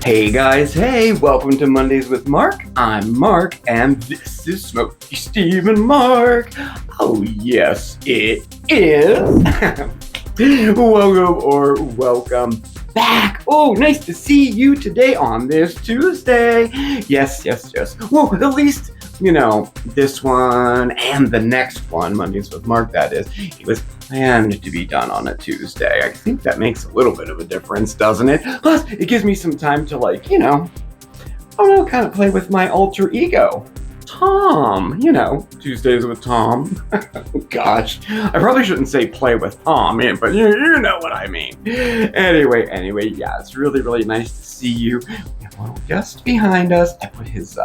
Hey guys, hey, welcome to Mondays with Mark. I'm Mark, and this is Smokeysteveandmarc. Oh, yes, it is. Welcome back. Oh, nice to see you today on this Tuesday. Yes. Well, at least, this one and the next one, Mondays with Mark, that is, it was planned to be done on a Tuesday. I think that makes a little bit of a difference, doesn't it? Plus, it gives me some time to, kind of play with my alter ego. Tom, Tuesdays with Tom. Gosh, I probably shouldn't say play with Tom, but you know what I mean. Anyway, yeah, it's really nice to see you. We have a little guest behind us. I put his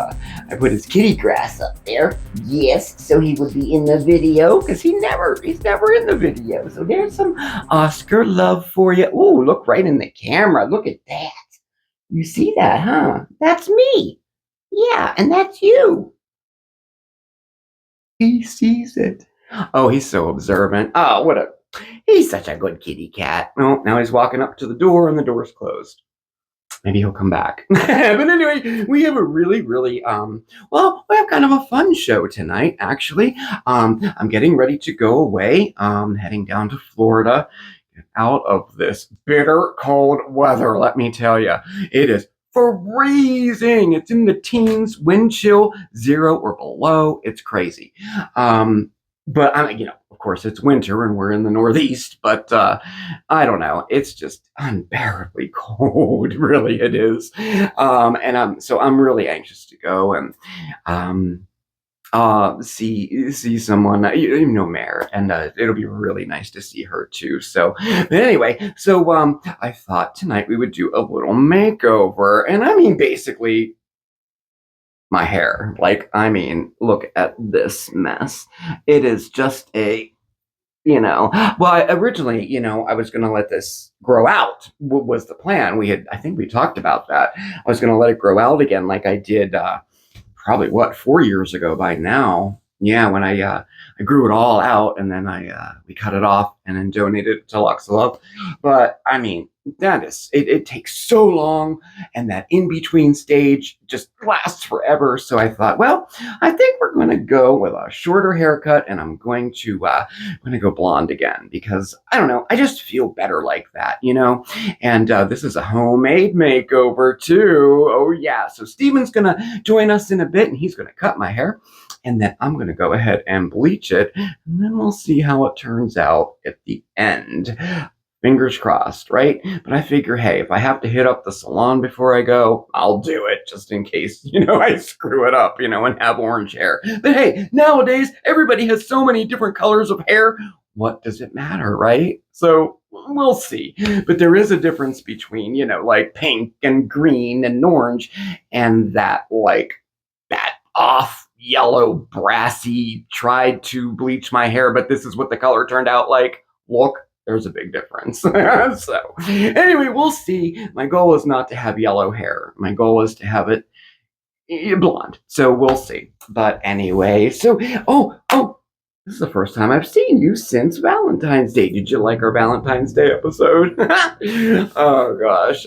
kitty grass up there. Yes, so he would be in the video because he's never in the video. So there's some Oscar love for you. Ooh, look right in the camera. Look at that. You see that, huh? That's me. Yeah, and that's you. He sees it. Oh, he's so observant. Oh, he's such a good kitty cat. Oh, now he's walking up to the door and the door's closed. Maybe he'll come back. But anyway, we have a really, we have kind of a fun show tonight, actually. I'm getting ready to go away, heading down to Florida, get out of this bitter cold weather, let me tell you. It is freezing. It's in the teens, wind chill, 0 or below. It's crazy. But of course it's winter and we're in the Northeast, but I don't know. It's just unbearably cold. Really, it is. So I'm really anxious to go and see someone, Mare, and it'll be really nice to see her too. So anyway, I thought tonight we would do a little makeover, and basically my hair. Look at this mess. It is just originally, I was going to let this grow out, was the plan. I think we talked about that. I was going to let it grow out again like I did, probably 4 years ago by now. Yeah, when I grew it all out, and then we cut it off and then donated it to Lux Love. But that is it takes so long, and that in between stage just lasts forever. So I thought, well, I think we're going to go with a shorter haircut, and I'm going to go blonde again because I don't know, I just feel better like that, And this is a homemade makeover too. Oh yeah, so Steven's gonna join us in a bit, and he's gonna cut my hair. And then I'm going to go ahead and bleach it, and then we'll see how it turns out at the end. Fingers crossed, right? But I figure, hey, if I have to hit up the salon before I go, I'll do it just in case, I screw it up, and have orange hair. But hey, nowadays, everybody has so many different colors of hair. What does it matter, right? So we'll see. But there is a difference between, like pink and green and orange, and that off yellow, brassy, tried to bleach my hair, but this is what the color turned out like. Look, there's a big difference. So anyway, we'll see. My goal is not to have yellow hair. My goal is to have it blonde. So we'll see. But anyway, so, oh, this is the first time I've seen you since Valentine's Day. Did you like our Valentine's Day episode? Oh gosh.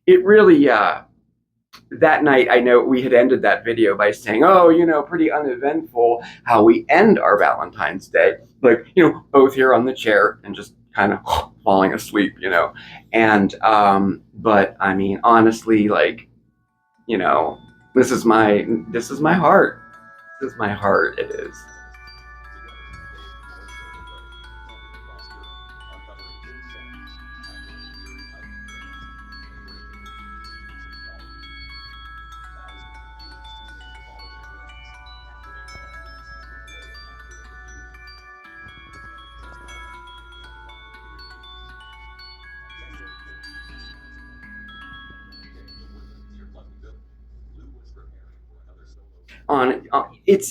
It really, that night, I know we had ended that video by saying, pretty uneventful how we end our Valentine's Day. Both here on the chair and just kind of falling asleep, And, but honestly, this is my heart. This is my heart, it is.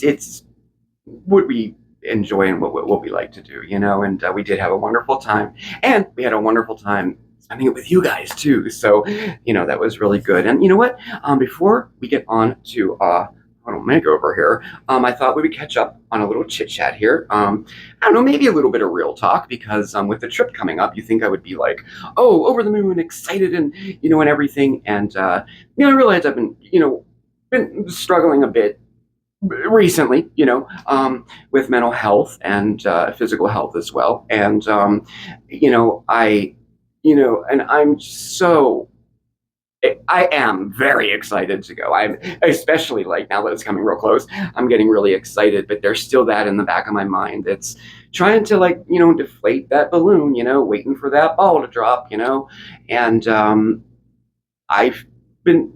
It's what we enjoy and what we like to do, and we did have a wonderful time, and we had a wonderful time spending it with you guys too. So, that was really good. And you know what? Before we get on to little makeover here. I thought we would catch up on a little chit chat here. I don't know, maybe a little bit of real talk because with the trip coming up, you think I would be like, oh, over the moon, excited, and and everything. And I realize I've been struggling a bit recently, with mental health and physical health as well. And I, and I'm so I am very excited to go. I'm especially like now that it's coming real close, I'm getting really excited, but there's still that in the back of my mind. It's trying to like, deflate that balloon, waiting for that ball to drop, and I've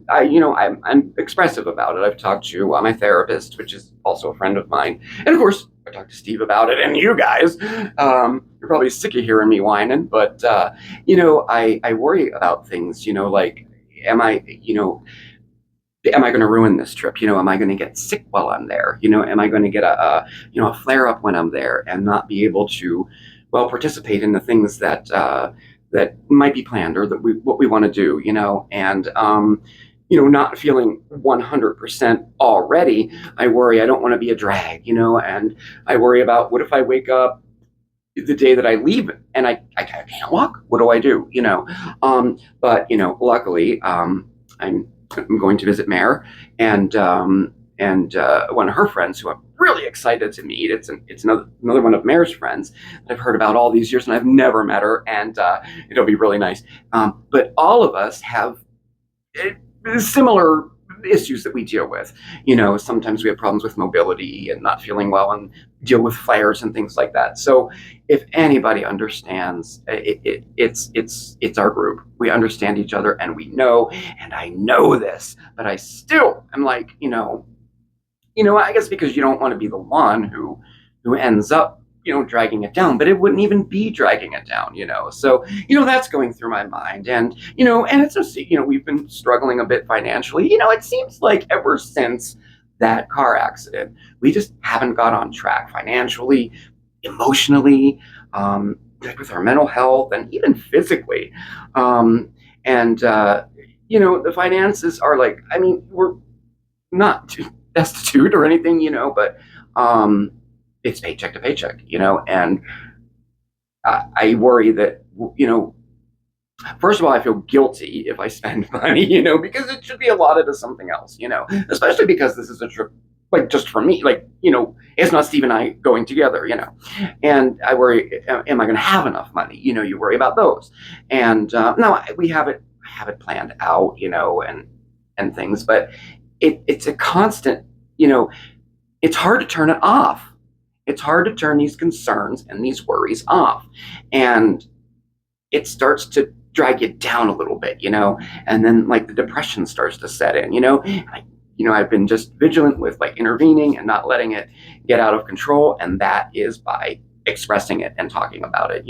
I'm expressive about it. I've talked to my therapist, which is also a friend of mine. And of course, I talked to Steve about it and you guys. You're probably sick of hearing me whining, but, I worry about things, like, am I, am I going to ruin this trip? Am I going to get sick while I'm there? Am I going to get a flare up when I'm there and not be able to, well, participate in the things that, that might be planned or that what we want to do, and, not feeling 100% already. I worry I don't want to be a drag, and I worry about what if I wake up the day that I leave and I can't walk? What do I do? But luckily, I'm going to visit Mare and one of her friends who I'm really excited to meet. It's another one of Mare's friends that I've heard about all these years and I've never met her, and it'll be really nice. But all of us have similar issues that we deal with. Sometimes we have problems with mobility and not feeling well and deal with flares and things like that. So if anybody understands, it's our group. We understand each other and we know, and I know this, but I still am like, I guess because you don't want to be the one who ends up, dragging it down, but it wouldn't even be dragging it down, So, that's going through my mind. And, and it's just, we've been struggling a bit financially. It seems like ever since that car accident, we just haven't got on track financially, emotionally, like with our mental health and even physically. The finances are like, I mean, we're not destitute or anything, but, it's paycheck to paycheck, and I worry that, first of all, I feel guilty if I spend money, because it should be allotted to something else, especially because this is a trip, like just for me, like, it's not Steve and I going together, and I worry, am I going to have enough money? You worry about those. And no, we have it planned out, and things, but it's a constant, it's hard to turn it off. It's hard to turn these concerns and these worries off. And it starts to drag you down a little bit, and then like the depression starts to set in, I've been just vigilant with like intervening and not letting it get out of control. And that is by expressing it and talking about it,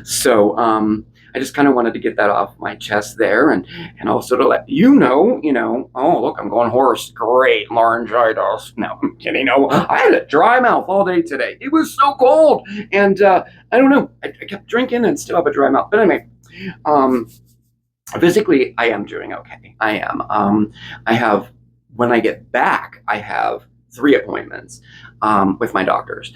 So I just kind of wanted to get that off my chest there, and also to let oh look, I'm going hoarse. Great, laryngitis. No, I'm kidding. No, I had a dry mouth all day today. It was so cold, and I don't know. I kept drinking and still have a dry mouth. But anyway, physically, I am doing okay. I am. I have when I get back, I have 3 appointments with my doctors.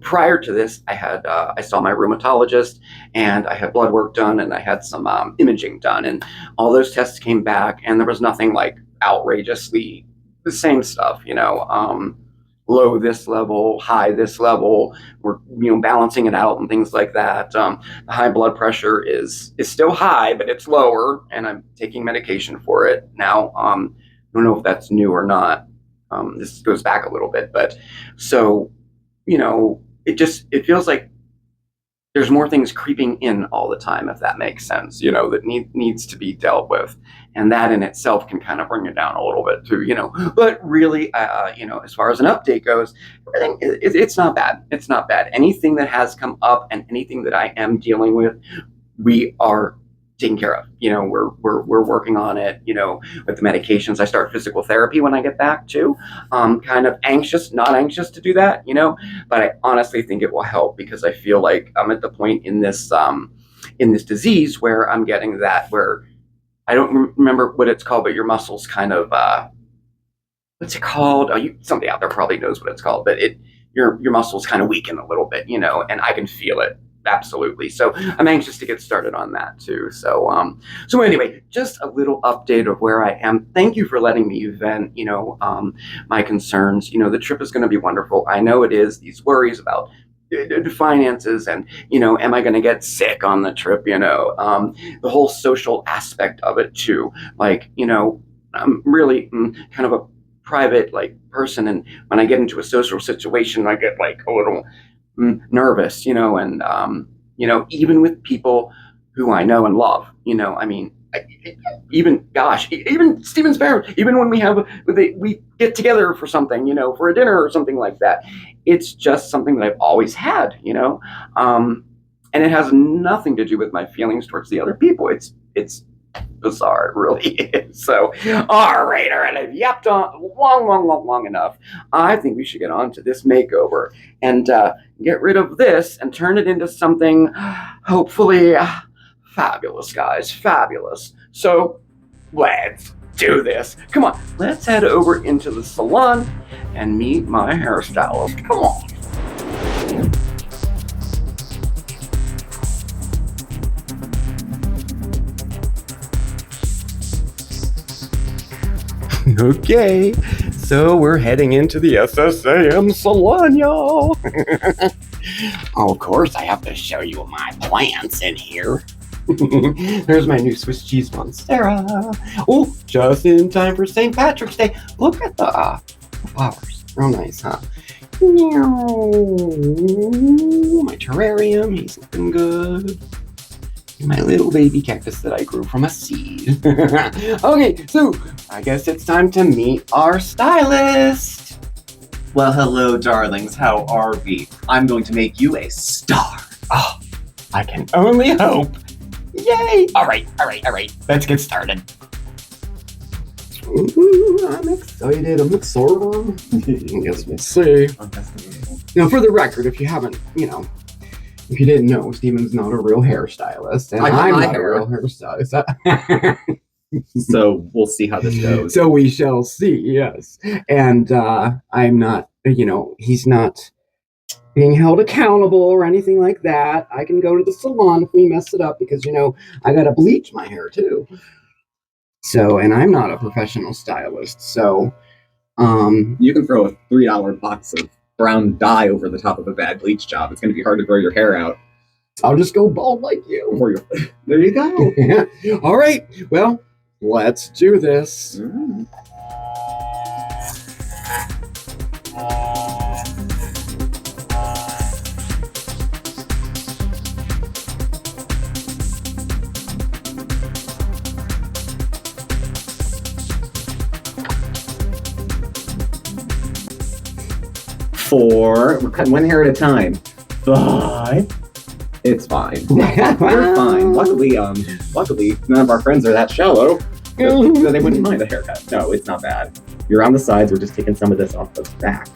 Prior to this, I saw my rheumatologist, and I had blood work done, and I had some imaging done, and all those tests came back, and there was nothing like outrageously the same stuff, low this level, high this level. We're balancing it out and things like that. The high blood pressure is still high, but it's lower, and I'm taking medication for it now. I don't know if that's new or not. This goes back a little bit, but so. It feels like there's more things creeping in all the time, if that makes sense, that needs to be dealt with. And that in itself can kind of bring it down a little bit too, but really, as far as an update goes, everything, it's not bad. It's not bad. Anything that has come up and anything that I am dealing with, we are taken care of. We're working on it, with the medications. I start physical therapy when I get back too. Kind of not anxious to do that, but I honestly think it will help because I feel like I'm at the point in this disease where I'm getting that, where I don't remember what it's called, but your muscles kind of, what's it called? Somebody out there probably knows what it's called, but your muscles kind of weaken a little bit, and I can feel it absolutely. So I'm anxious to get started on that too. So anyway, just a little update of where I am. Thank you for letting me vent, my concerns. The trip is going to be wonderful. I know it is. These worries about finances and am I going to get sick on the trip, the whole social aspect of it too. Like, I'm really kind of a private person, and when I get into a social situation I get a little nervous, and even with people who I know and love, even Steven's parents, even when we get together for something, for a dinner or something like that, it's just something that I've always had, and it has nothing to do with my feelings towards the other people. It's bizarre, it really is. So, all right, I've yapped on long enough. I think we should get on to this makeover and get rid of this and turn it into something hopefully fabulous, guys, fabulous. So let's do this. Come on, let's head over into the salon and meet my hairstylist. Come on. Okay, so we're heading into the SSAM salon, y'all. Of course, I have to show you my plants in here. There's my new Swiss cheese monstera. Oh, just in time for St. Patrick's Day. Look at the flowers. Real nice, huh? My terrarium, he's looking good. My little baby cactus that I grew from a seed. Okay, so I guess it's time to meet our stylist. Well, hello, darlings. How are we? I'm going to make you a star. Oh, I can only hope. Yay! All right. Let's get started. Ooh, I'm excited. I'm excited. I guess we'll see. Now, for the record, if you haven't, if you didn't know, Steven's not a real hairstylist, and I'm not a real hairstylist. So we'll see how this goes. So we shall see, yes. And I'm not, he's not being held accountable or anything like that. I can go to the salon if we mess it up because, I got to bleach my hair too. So, and I'm not a professional stylist. So, you can throw a $3 box of brown dye over the top of a bad bleach job. It's going to be hard to grow your hair out. I'll just go bald like you. There you go. Yeah. All right. Well, let's do this. Mm. We're cutting one hair at a time. 5. It's fine. You're fine. Luckily, none of our friends are that shallow. So they wouldn't mind a haircut. No, it's not bad. You're on the sides. We're just taking some of this off the back.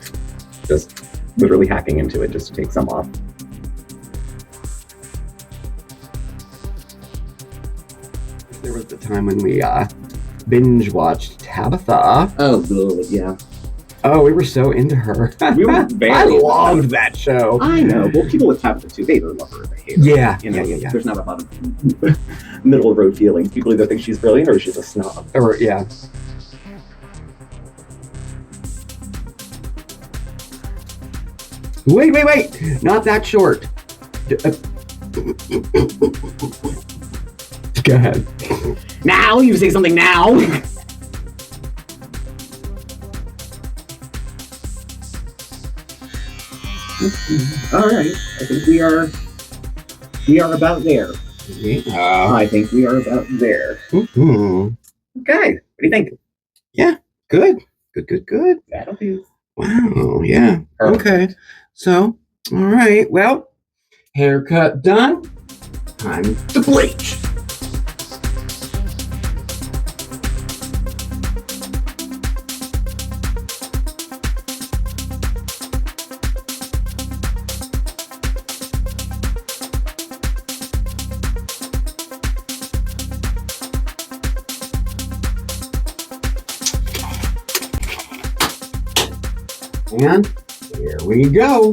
Just literally hacking into it just to take some off. There was the time when we binge watched Tabitha. Oh, good, yeah. Oh, we were so into her. We were very I loved that show. I know. Well, people with Tabitha too, they either love her or they hate her. Yeah, yeah. There's not a lot of middle of the road feelings. People either think she's brilliant or she's a snob. Or, yeah. Wait. Not that short. Go ahead. Now? You say something now? All right. I think we are about there. I think we are about there. Mm-hmm. Okay. What do you think? Yeah. Good. That'll do. Wow. Yeah. Perfect. Okay. So, all right. Well, haircut done. Time to bleach. And here we go.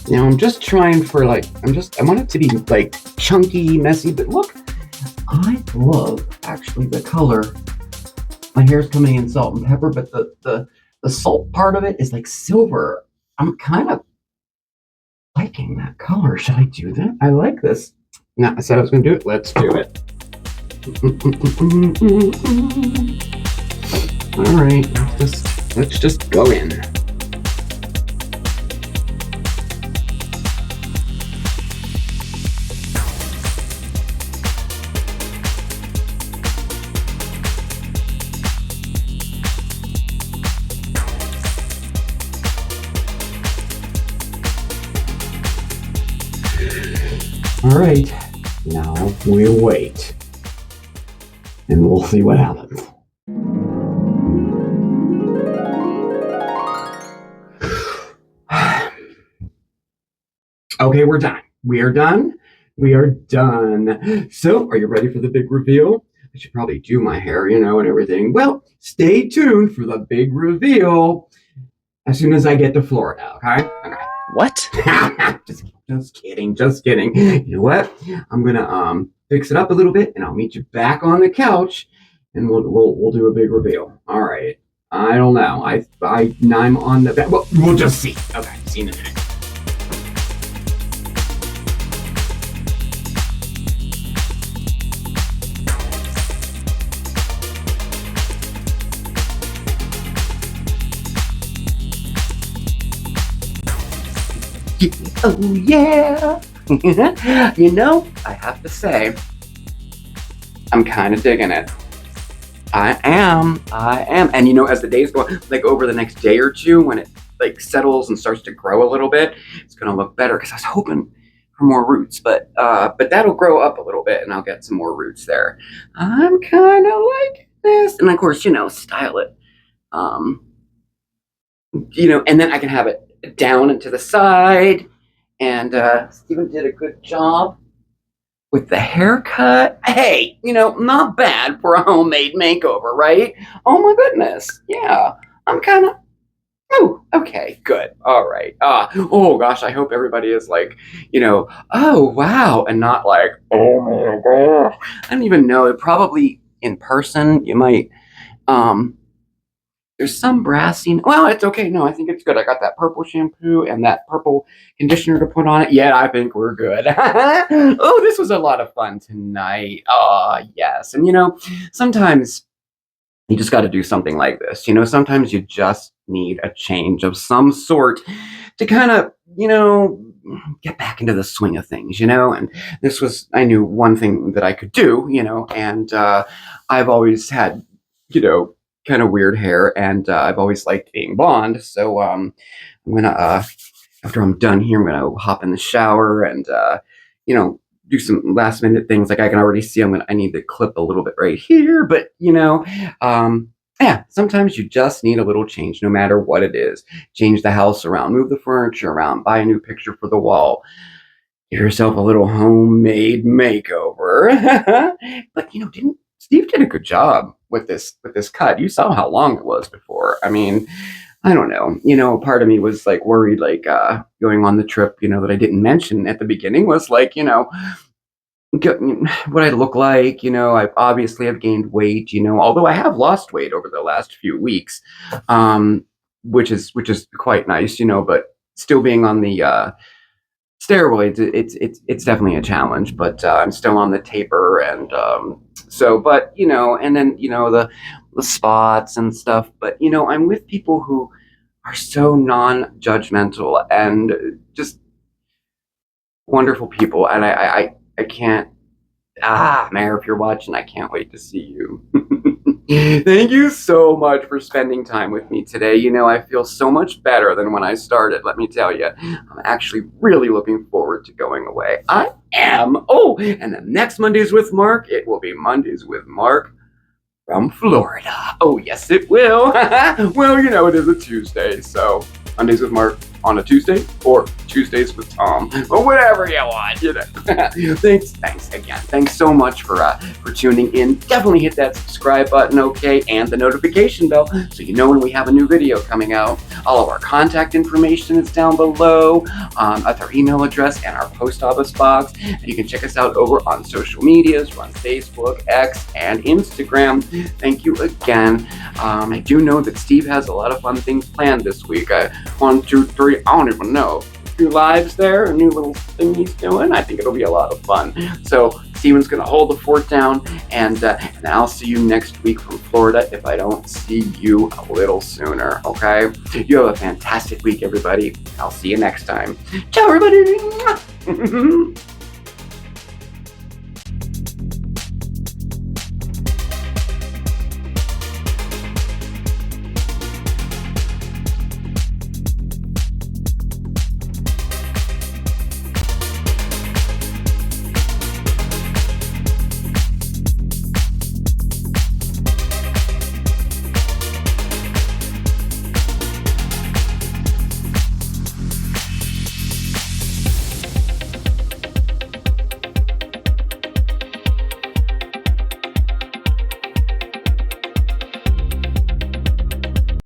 Now I'm just trying for I want it to be like chunky, messy, but look, I love actually the color. My hair's coming in salt and pepper, but the salt part of it is like silver. I'm kind of liking that color. Should I do that? I like this. Now I said I was going to do it. Let's do it. All right, let's just go in. All right, now we'll wait, and we'll see what happens. Okay, we're done. We are done. We are done. So, are you ready for the big reveal? I should probably do my hair, and everything. Well, stay tuned for the big reveal as soon as I get to Florida, okay? What? Just kidding. You know what? I'm gonna fix it up a little bit, and I'll meet you back on the couch, and we'll do a big reveal. All right. I don't know. I'm on the bed. Well, we'll just see. Okay. See you in a minute. Oh yeah. I have to say, I'm kind of digging it. I am. And as the days go, like over the next day or two, when it like settles and starts to grow a little bit, it's gonna look better. Because I was hoping for more roots, but that'll grow up a little bit, and I'll get some more roots there. I'm kind of like this, and of course, style it. And then I can have it down and to the side. And Steven did a good job with the haircut. Hey, not bad for a homemade makeover, right? Oh my goodness. Yeah, I'm kind of, oh, okay, good. All right. Oh gosh, I hope everybody is like, oh wow, and not like, oh my gosh. I don't even know. Probably in person, you might, there's some brassing. Well, it's okay. No, I think it's good. I got that purple shampoo and that purple conditioner to put on it. Yeah, I think we're good. Oh, this was a lot of fun tonight. Oh, yes. And, sometimes you just got to do something like this. Sometimes you just need a change of some sort to kind of, get back into the swing of things, And this was, I knew one thing that I could do, and I've always had, kind of weird hair, and I've always liked being blonde. So I'm gonna after I'm done here, I'm gonna hop in the shower and do some last minute things. Like I can already see I need to clip a little bit right here, but yeah, sometimes you just need a little change, no matter what it is. Change the house around, move the furniture around, buy a new picture for the wall. Give yourself a little homemade makeover. But Steve did a good job with this cut. You saw how long it was before. I mean, I don't know. Part of me was like worried, like going on the trip, that I didn't mention at the beginning was like, what I look like. I obviously have gained weight. Although I have lost weight over the last few weeks, which is quite nice. But still being on the steroids, it's definitely a challenge. But I'm still on the taper, and and then the spots and stuff. But I'm with people who are so non-judgmental and just wonderful people, and I can't. Mayor, if you're watching, I can't wait to see you. Thank you so much for spending time with me today. I feel so much better than when I started, let me tell you. I'm actually really looking forward to going away. I am. Oh, and the next Mondays with Mark, it will be Mondays with Mark from Florida. Oh, yes, it will. Well, it is a Tuesday, so Mondays with Mark on a Tuesday or Tuesdays with Tom or whatever you want. Thanks again. Thanks so much for tuning in. Definitely hit that subscribe button, okay, and the notification bell so you know when we have a new video coming out. All of our contact information is down below at our email address and our post office box. And you can check us out over on social medias. We're on Facebook, X, and Instagram. Thank you again. I do know that Steve has a lot of fun things planned this week. 1, 2, 3, I don't even know. A few lives there, a new little thing he's doing. I think it'll be a lot of fun. So Steven's going to hold the fort down, and I'll see you next week from Florida if I don't see you a little sooner, okay? You have a fantastic week, everybody. I'll see you next time. Ciao, everybody.